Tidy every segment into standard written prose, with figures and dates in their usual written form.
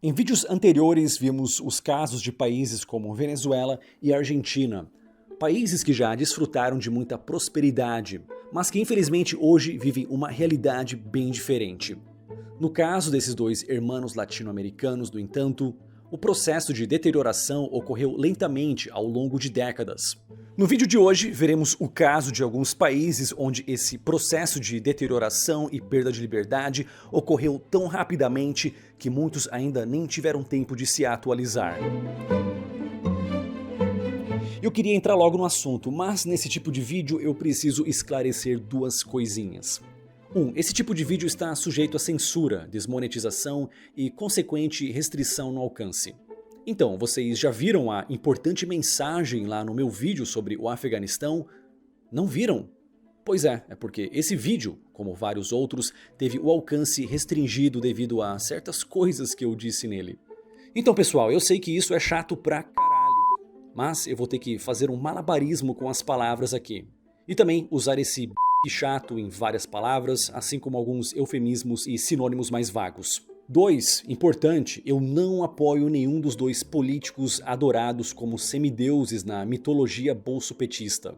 Em vídeos anteriores vimos os casos de países como Venezuela e Argentina, países que já desfrutaram de muita prosperidade, mas que infelizmente hoje vivem uma realidade bem diferente. No caso desses dois irmãos latino-americanos, no entanto, o processo de deterioração ocorreu lentamente ao longo de décadas. No vídeo de hoje, veremos o caso de alguns países onde esse processo de deterioração e perda de liberdade ocorreu tão rapidamente que muitos ainda nem tiveram tempo de se atualizar. Eu queria entrar logo no assunto, mas nesse tipo de vídeo eu preciso esclarecer duas coisinhas. Esse tipo de vídeo está sujeito a censura, desmonetização e consequente restrição no alcance. Então, vocês já viram a importante mensagem lá no meu vídeo sobre o Afeganistão? Não viram? Pois é porque esse vídeo, como vários outros, teve o alcance restringido devido a certas coisas que eu disse nele. Então pessoal, eu sei que isso é chato pra caralho, mas eu vou ter que fazer um malabarismo com as palavras aqui. E também usar esse chato em várias palavras, assim como alguns eufemismos e sinônimos mais vagos. 2. Importante, eu não apoio nenhum dos dois políticos adorados como semideuses na mitologia bolsopetista.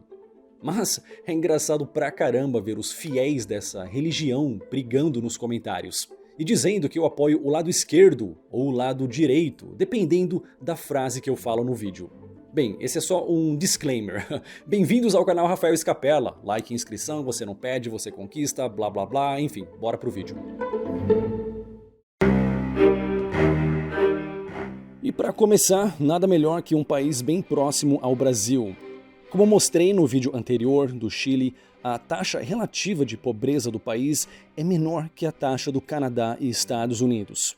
Mas é engraçado pra caramba ver os fiéis dessa religião brigando nos comentários e dizendo que eu apoio o lado esquerdo ou o lado direito, dependendo da frase que eu falo no vídeo. Bem, esse é só um disclaimer. Bem-vindos ao canal Rafael Scapella. Like e inscrição, você não pede, você conquista, blá blá blá, enfim, bora pro vídeo. E para começar, nada melhor que um país bem próximo ao Brasil. Como mostrei no vídeo anterior do Chile, a taxa relativa de pobreza do país é menor que a taxa do Canadá e Estados Unidos.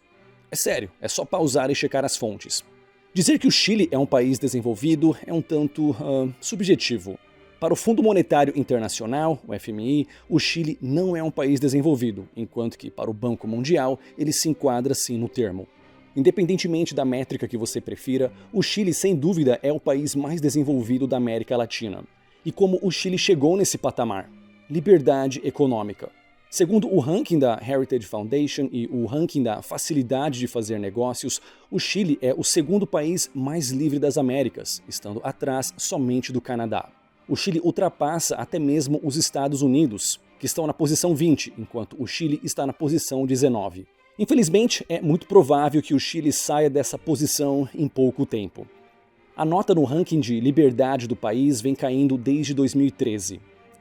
É sério, é só pausar e checar as fontes. Dizer que o Chile é um país desenvolvido é um tanto subjetivo. Para o Fundo Monetário Internacional, o FMI, o Chile não é um país desenvolvido, enquanto que para o Banco Mundial ele se enquadra sim no termo. Independentemente da métrica que você prefira, o Chile sem dúvida é o país mais desenvolvido da América Latina. E como o Chile chegou nesse patamar? Liberdade econômica. Segundo o ranking da Heritage Foundation e o ranking da facilidade de fazer negócios, o Chile é o segundo país mais livre das Américas, estando atrás somente do Canadá. O Chile ultrapassa até mesmo os Estados Unidos, que estão na posição 20, enquanto o Chile está na posição 19. Infelizmente, é muito provável que o Chile saia dessa posição em pouco tempo. A nota no ranking de liberdade do país vem caindo desde 2013.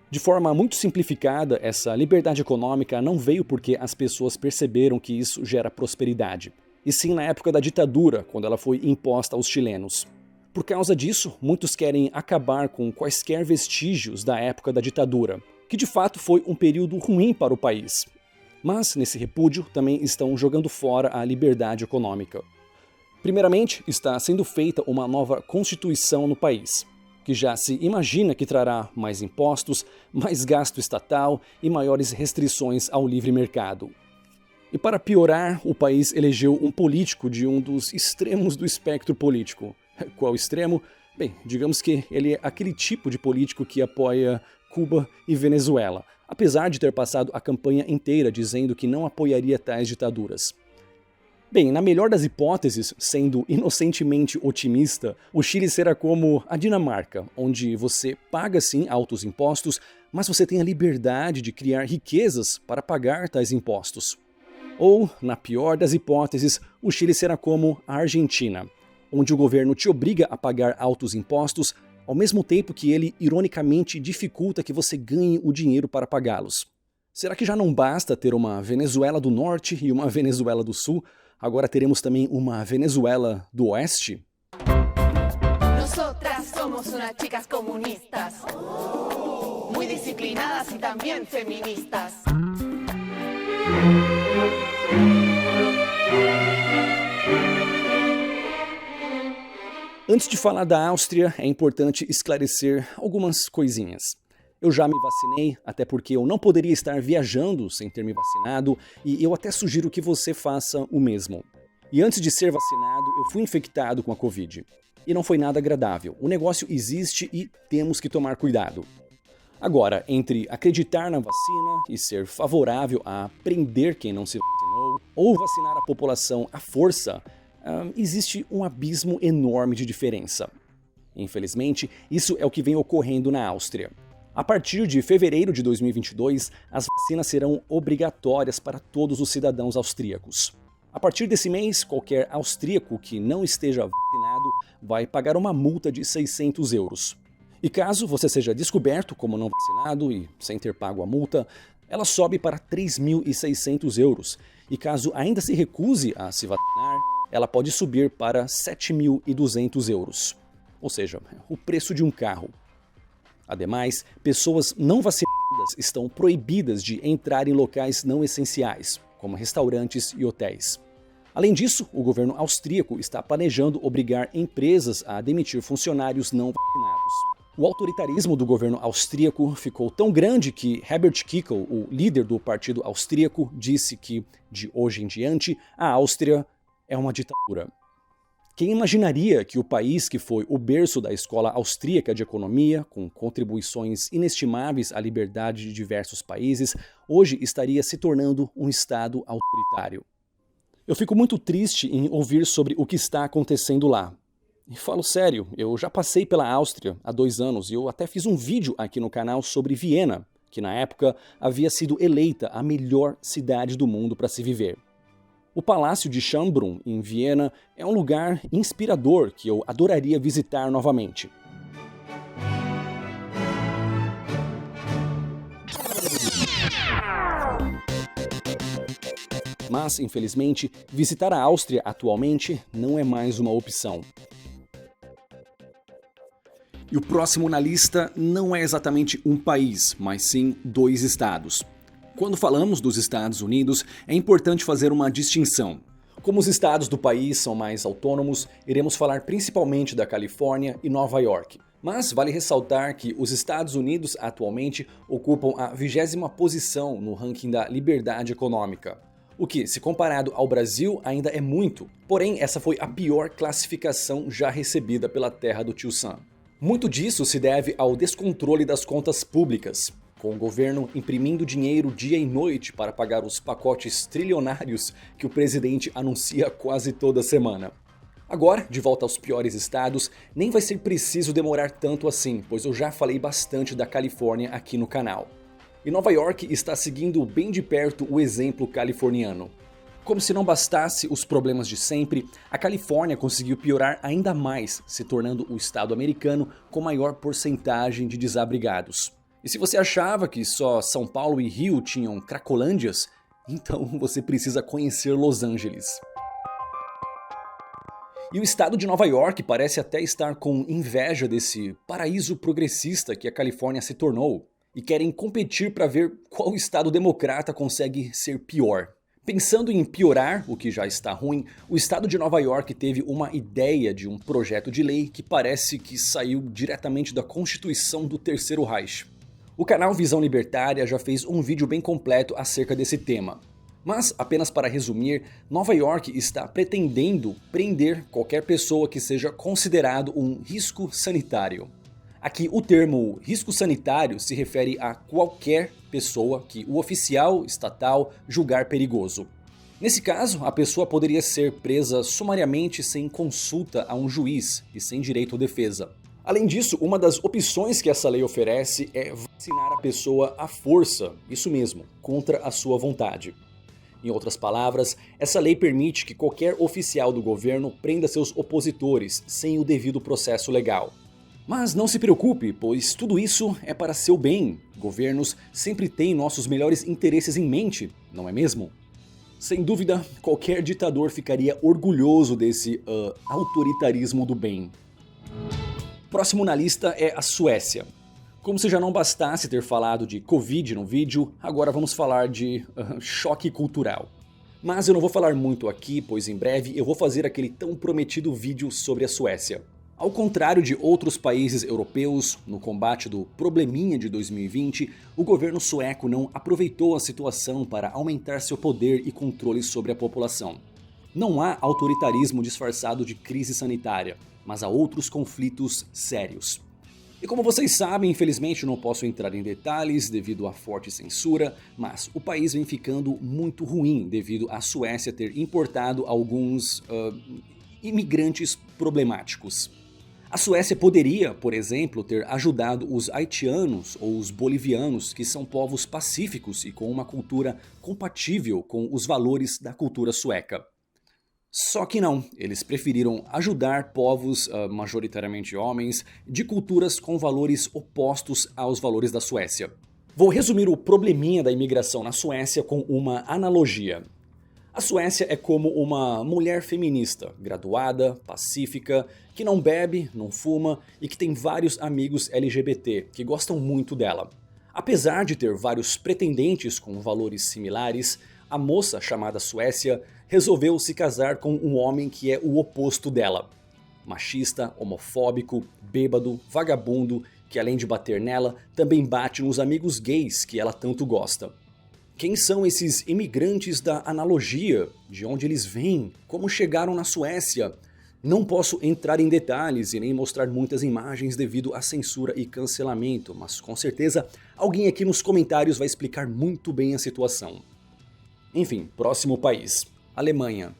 De forma muito simplificada, essa liberdade econômica não veio porque as pessoas perceberam que isso gera prosperidade, e sim na época da ditadura, quando ela foi imposta aos chilenos. Por causa disso, muitos querem acabar com quaisquer vestígios da época da ditadura, que de fato foi um período ruim para o país. Mas, nesse repúdio, também estão jogando fora a liberdade econômica. Primeiramente, está sendo feita uma nova constituição no país, que já se imagina que trará mais impostos, mais gasto estatal e maiores restrições ao livre mercado. E para piorar, o país elegeu um político de um dos extremos do espectro político. Qual extremo? Bem, digamos que ele é aquele tipo de político que apoia Cuba e Venezuela, apesar de ter passado a campanha inteira dizendo que não apoiaria tais ditaduras. Bem, na melhor das hipóteses, sendo inocentemente otimista, o Chile será como a Dinamarca, onde você paga sim altos impostos, mas você tem a liberdade de criar riquezas para pagar tais impostos. Ou, na pior das hipóteses, o Chile será como a Argentina, onde o governo te obriga a pagar altos impostos, ao mesmo tempo que ele, ironicamente, dificulta que você ganhe o dinheiro para pagá-los. Será que já não basta ter uma Venezuela do Norte e uma Venezuela do Sul? Agora teremos também uma Venezuela do Oeste? Nosotras somos unas chicas comunistas, muy disciplinadas y también feministas. Antes de falar da Áustria, é importante esclarecer algumas coisinhas. Eu já me vacinei, até porque eu não poderia estar viajando sem ter me vacinado, e eu até sugiro que você faça o mesmo. E antes de ser vacinado, eu fui infectado com a Covid. E não foi nada agradável. O negócio existe e temos que tomar cuidado. Agora, entre acreditar na vacina e ser favorável a prender quem não se vacinou, ou vacinar a população à força, existe um abismo enorme de diferença. Infelizmente, isso é o que vem ocorrendo na Áustria. A partir de fevereiro de 2022, as vacinas serão obrigatórias para todos os cidadãos austríacos. A partir desse mês, qualquer austríaco que não esteja vacinado vai pagar uma multa de 600 euros. E caso você seja descoberto como não vacinado e sem ter pago a multa, ela sobe para 3.600 euros. E caso ainda se recuse a se vacinar, ela pode subir para 7.200 euros. Ou seja, o preço de um carro. Ademais, pessoas não vacinadas estão proibidas de entrar em locais não essenciais, como restaurantes e hotéis. Além disso, o governo austríaco está planejando obrigar empresas a demitir funcionários não vacinados. O autoritarismo do governo austríaco ficou tão grande que Herbert Kickl, o líder do partido austríaco, disse que, de hoje em diante, a Áustria é uma ditadura. Quem imaginaria que o país que foi o berço da Escola Austríaca de Economia, com contribuições inestimáveis à liberdade de diversos países, hoje estaria se tornando um Estado autoritário? Eu fico muito triste em ouvir sobre o que está acontecendo lá. E falo sério, eu já passei pela Áustria há 2 anos e eu até fiz um vídeo aqui no canal sobre Viena, que na época havia sido eleita a melhor cidade do mundo para se viver. O Palácio de Schönbrunn, em Viena, é um lugar inspirador que eu adoraria visitar novamente. Mas, infelizmente, visitar a Áustria atualmente não é mais uma opção. E o próximo na lista não é exatamente um país, mas sim 2 estados. Quando falamos dos Estados Unidos, é importante fazer uma distinção. Como os estados do país são mais autônomos, iremos falar principalmente da Califórnia e Nova York. Mas vale ressaltar que os Estados Unidos atualmente ocupam a 20ª posição no ranking da liberdade econômica. O que, se comparado ao Brasil, ainda é muito. Porém, essa foi a pior classificação já recebida pela terra do Tio Sam. Muito disso se deve ao descontrole das contas públicas, com o governo imprimindo dinheiro dia e noite para pagar os pacotes trilionários que o presidente anuncia quase toda semana. Agora, de volta aos piores estados, nem vai ser preciso demorar tanto assim, pois eu já falei bastante da Califórnia aqui no canal. E Nova York está seguindo bem de perto o exemplo californiano. Como se não bastasse os problemas de sempre, a Califórnia conseguiu piorar ainda mais, se tornando o estado americano com maior porcentagem de desabrigados. E se você achava que só São Paulo e Rio tinham cracolândias, então você precisa conhecer Los Angeles. E o estado de Nova York parece até estar com inveja desse paraíso progressista que a Califórnia se tornou, e querem competir para ver qual estado democrata consegue ser pior. Pensando em piorar o que já está ruim, o estado de Nova York teve uma ideia de um projeto de lei que parece que saiu diretamente da Constituição do Terceiro Reich. O canal Visão Libertária já fez um vídeo bem completo acerca desse tema. Mas, apenas para resumir, Nova York está pretendendo prender qualquer pessoa que seja considerado um risco sanitário. Aqui o termo risco sanitário se refere a qualquer pessoa que o oficial estatal julgar perigoso. Nesse caso, a pessoa poderia ser presa sumariamente sem consulta a um juiz e sem direito à defesa. Além disso, uma das opções que essa lei oferece é vacinar a pessoa à força, isso mesmo, contra a sua vontade. Em outras palavras, essa lei permite que qualquer oficial do governo prenda seus opositores sem o devido processo legal. Mas não se preocupe, pois tudo isso é para seu bem. Governos sempre têm nossos melhores interesses em mente, não é mesmo? Sem dúvida, qualquer ditador ficaria orgulhoso desse autoritarismo do bem. Próximo na lista é a Suécia. Como se já não bastasse ter falado de Covid no vídeo, agora vamos falar de choque cultural. Mas eu não vou falar muito aqui, pois em breve eu vou fazer aquele tão prometido vídeo sobre a Suécia. Ao contrário de outros países europeus, no combate do probleminha de 2020, o governo sueco não aproveitou a situação para aumentar seu poder e controle sobre a população. Não há autoritarismo disfarçado de crise sanitária, mas há outros conflitos sérios. E como vocês sabem, infelizmente não posso entrar em detalhes devido à forte censura, mas o país vem ficando muito ruim devido à Suécia ter importado alguns imigrantes problemáticos. A Suécia poderia, por exemplo, ter ajudado os haitianos ou os bolivianos, que são povos pacíficos e com uma cultura compatível com os valores da cultura sueca. Só que não, eles preferiram ajudar povos, majoritariamente homens, de culturas com valores opostos aos valores da Suécia. Vou resumir o probleminha da imigração na Suécia com uma analogia. A Suécia é como uma mulher feminista, graduada, pacífica, que não bebe, não fuma e que tem vários amigos LGBT que gostam muito dela. Apesar de ter vários pretendentes com valores similares, a moça chamada Suécia resolveu se casar com um homem que é o oposto dela. Machista, homofóbico, bêbado, vagabundo, que além de bater nela, também bate nos amigos gays que ela tanto gosta. Quem são esses imigrantes da analogia? De onde eles vêm? Como chegaram na Suécia? Não posso entrar em detalhes e nem mostrar muitas imagens devido à censura e cancelamento, mas com certeza alguém aqui nos comentários vai explicar muito bem a situação. Enfim, próximo país. Alemanha.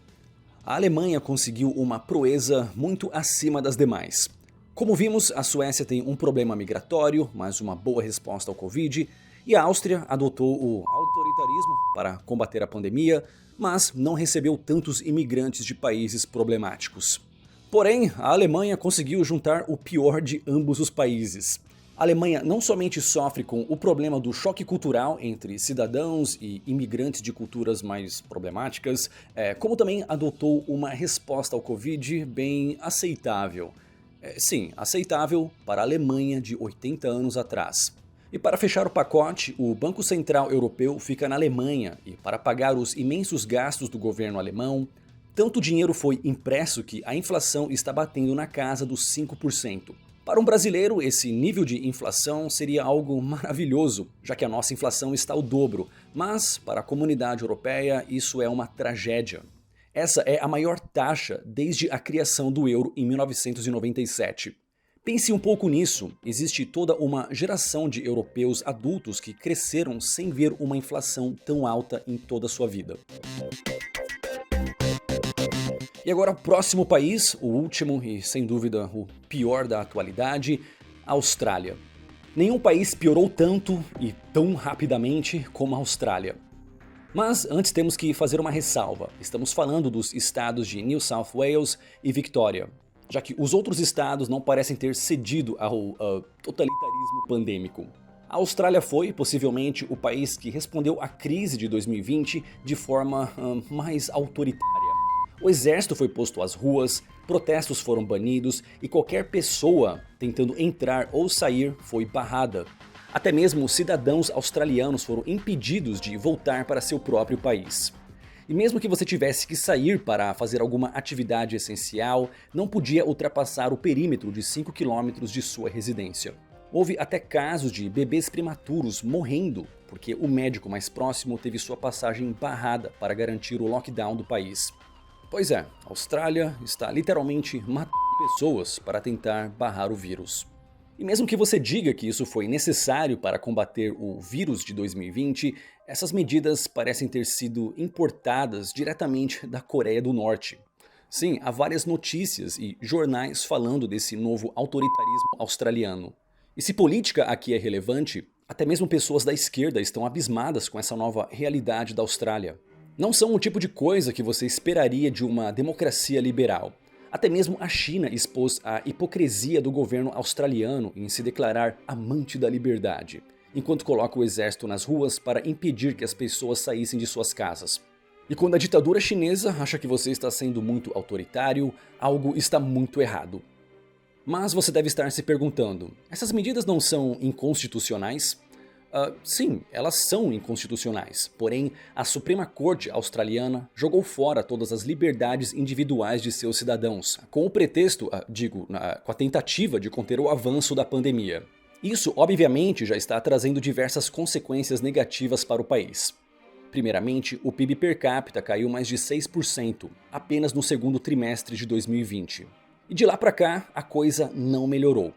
A Alemanha conseguiu uma proeza muito acima das demais. Como vimos, a Suécia tem um problema migratório, mas uma boa resposta ao Covid, e a Áustria adotou o autoritarismo para combater a pandemia, mas não recebeu tantos imigrantes de países problemáticos. Porém, a Alemanha conseguiu juntar o pior de ambos os países. A Alemanha não somente sofre com o problema do choque cultural entre cidadãos e imigrantes de culturas mais problemáticas, como também adotou uma resposta ao Covid bem aceitável. Sim, aceitável para a Alemanha de 80 anos atrás. E para fechar o pacote, o Banco Central Europeu fica na Alemanha e para pagar os imensos gastos do governo alemão, tanto dinheiro foi impresso que a inflação está batendo na casa dos 5%. Para um brasileiro, esse nível de inflação seria algo maravilhoso, já que a nossa inflação está ao dobro, mas para a comunidade europeia isso é uma tragédia. Essa é a maior taxa desde a criação do euro em 1997. Pense um pouco nisso, existe toda uma geração de europeus adultos que cresceram sem ver uma inflação tão alta em toda a sua vida. E agora o próximo país, o último e sem dúvida o pior da atualidade, a Austrália. Nenhum país piorou tanto e tão rapidamente como a Austrália. Mas antes temos que fazer uma ressalva, estamos falando dos estados de New South Wales e Victoria, já que os outros estados não parecem ter cedido ao totalitarismo pandêmico. A Austrália foi, possivelmente, o país que respondeu à crise de 2020 de forma mais autoritária. O exército foi posto às ruas, protestos foram banidos e qualquer pessoa tentando entrar ou sair foi barrada. Até mesmo cidadãos australianos foram impedidos de voltar para seu próprio país. E mesmo que você tivesse que sair para fazer alguma atividade essencial, não podia ultrapassar o perímetro de 5 km de sua residência. Houve até casos de bebês prematuros morrendo porque o médico mais próximo teve sua passagem barrada para garantir o lockdown do país. Pois é, a Austrália está literalmente matando pessoas para tentar barrar o vírus. E mesmo que você diga que isso foi necessário para combater o vírus de 2020, essas medidas parecem ter sido importadas diretamente da Coreia do Norte. Sim, há várias notícias e jornais falando desse novo autoritarismo australiano. E se política aqui é relevante, até mesmo pessoas da esquerda estão abismadas com essa nova realidade da Austrália. Não são o tipo de coisa que você esperaria de uma democracia liberal. Até mesmo a China expôs a hipocrisia do governo australiano em se declarar amante da liberdade, enquanto coloca o exército nas ruas para impedir que as pessoas saíssem de suas casas. E quando a ditadura chinesa acha que você está sendo muito autoritário, algo está muito errado. Mas você deve estar se perguntando, essas medidas não são inconstitucionais? Sim, elas são inconstitucionais, porém a Suprema Corte australiana jogou fora todas as liberdades individuais de seus cidadãos, com o pretexto, com a tentativa de conter o avanço da pandemia. Isso obviamente já está trazendo diversas consequências negativas para o país. Primeiramente, o PIB per capita caiu mais de 6% apenas no segundo trimestre de 2020. E de lá para cá, a coisa não melhorou.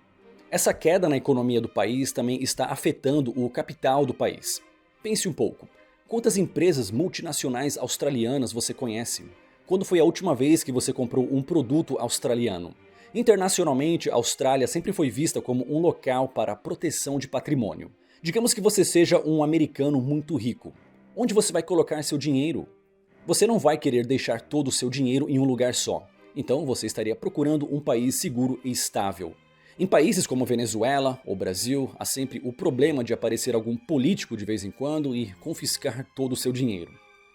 Essa queda na economia do país também está afetando o capital do país. Pense um pouco, quantas empresas multinacionais australianas você conhece? Quando foi a última vez que você comprou um produto australiano? Internacionalmente, a Austrália sempre foi vista como um local para proteção de patrimônio. Digamos que você seja um americano muito rico. Onde você vai colocar seu dinheiro? Você não vai querer deixar todo o seu dinheiro em um lugar só. Então você estaria procurando um país seguro e estável. Em países como Venezuela ou Brasil, há sempre o problema de aparecer algum político de vez em quando e confiscar todo o seu dinheiro.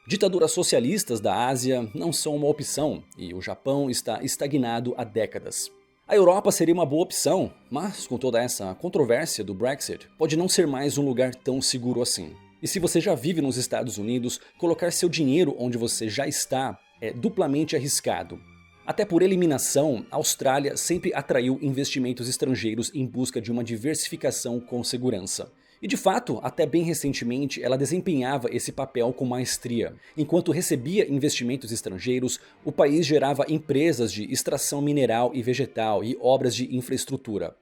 Ditaduras socialistas da Ásia não são uma opção e o Japão está estagnado há décadas. A Europa seria uma boa opção, mas com toda essa controvérsia do Brexit, pode não ser mais um lugar tão seguro assim. E se você já vive nos Estados Unidos, colocar seu dinheiro onde você já está é duplamente arriscado. Até por eliminação, a Austrália sempre atraiu investimentos estrangeiros em busca de uma diversificação com segurança. E de fato, até bem recentemente, ela desempenhava esse papel com maestria. Enquanto recebia investimentos estrangeiros, o país gerava empresas de extração mineral e vegetal e obras de infraestrutura.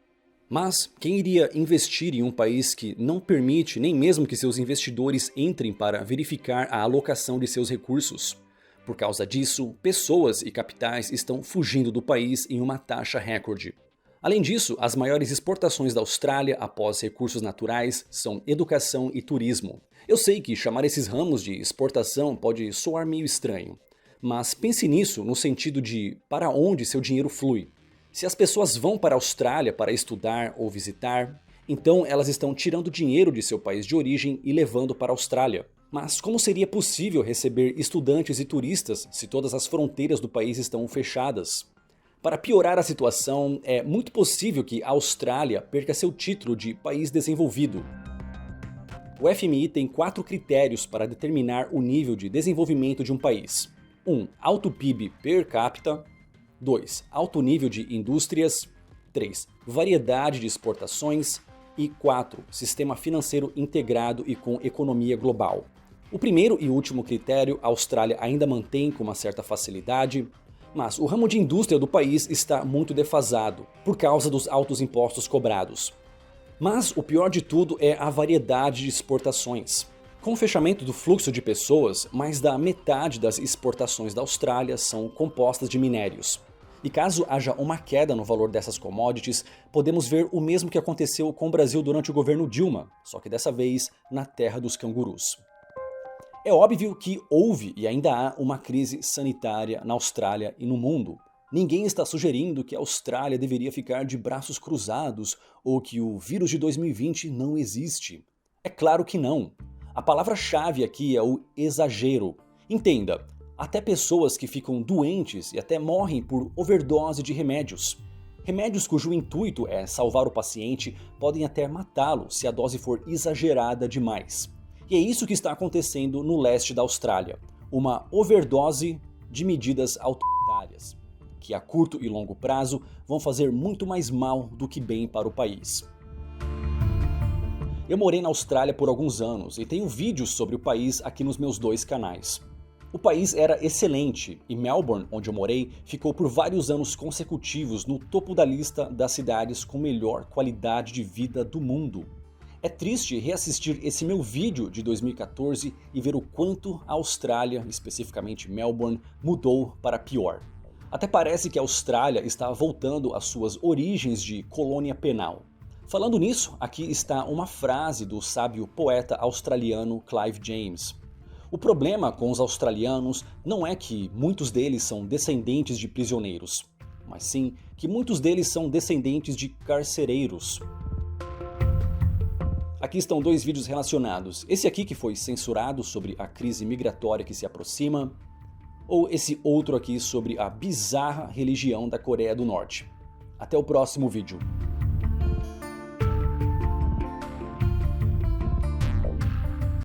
Mas quem iria investir em um país que não permite nem mesmo que seus investidores entrem para verificar a alocação de seus recursos? Por causa disso, pessoas e capitais estão fugindo do país em uma taxa recorde. Além disso, as maiores exportações da Austrália após recursos naturais são educação e turismo. Eu sei que chamar esses ramos de exportação pode soar meio estranho, mas pense nisso no sentido de para onde seu dinheiro flui. Se as pessoas vão para a Austrália para estudar ou visitar, então elas estão tirando dinheiro de seu país de origem e levando para a Austrália. Mas como seria possível receber estudantes e turistas se todas as fronteiras do país estão fechadas? Para piorar a situação, é muito possível que a Austrália perca seu título de país desenvolvido. O FMI tem 4 critérios para determinar o nível de desenvolvimento de um país. 1. Alto PIB per capita. 2. Alto nível de indústrias. 3. Variedade de exportações. E 4. Sistema financeiro integrado e com economia global. O primeiro e último critério a Austrália ainda mantém com uma certa facilidade, mas o ramo de indústria do país está muito defasado por causa dos altos impostos cobrados. Mas o pior de tudo é a variedade de exportações. Com o fechamento do fluxo de pessoas, mais da metade das exportações da Austrália são compostas de minérios. E caso haja uma queda no valor dessas commodities, podemos ver o mesmo que aconteceu com o Brasil durante o governo Dilma, só que dessa vez na terra dos cangurus. É óbvio que houve e ainda há uma crise sanitária na Austrália e no mundo. Ninguém está sugerindo que a Austrália deveria ficar de braços cruzados ou que o vírus de 2020 não existe. É claro que não. A palavra-chave aqui é o exagero. Entenda, até pessoas que ficam doentes e até morrem por overdose de remédios. Remédios cujo intuito é salvar o paciente podem até matá-lo se a dose for exagerada demais. E é isso que está acontecendo no leste da Austrália, uma overdose de medidas autoritárias, que a curto e longo prazo vão fazer muito mais mal do que bem para o país. Eu morei na Austrália por alguns anos e tenho vídeos sobre o país aqui nos meus 2 canais. O país era excelente e Melbourne, onde eu morei, ficou por vários anos consecutivos no topo da lista das cidades com melhor qualidade de vida do mundo. É triste reassistir esse meu vídeo de 2014 e ver o quanto a Austrália, especificamente Melbourne, mudou para pior. Até parece que a Austrália está voltando às suas origens de colônia penal. Falando nisso, aqui está uma frase do sábio poeta australiano Clive James. O problema com os australianos não é que muitos deles são descendentes de prisioneiros, mas sim que muitos deles são descendentes de carcereiros. Aqui estão 2 vídeos relacionados, esse aqui que foi censurado sobre a crise migratória que se aproxima, ou esse outro aqui sobre a bizarra religião da Coreia do Norte. Até o próximo vídeo.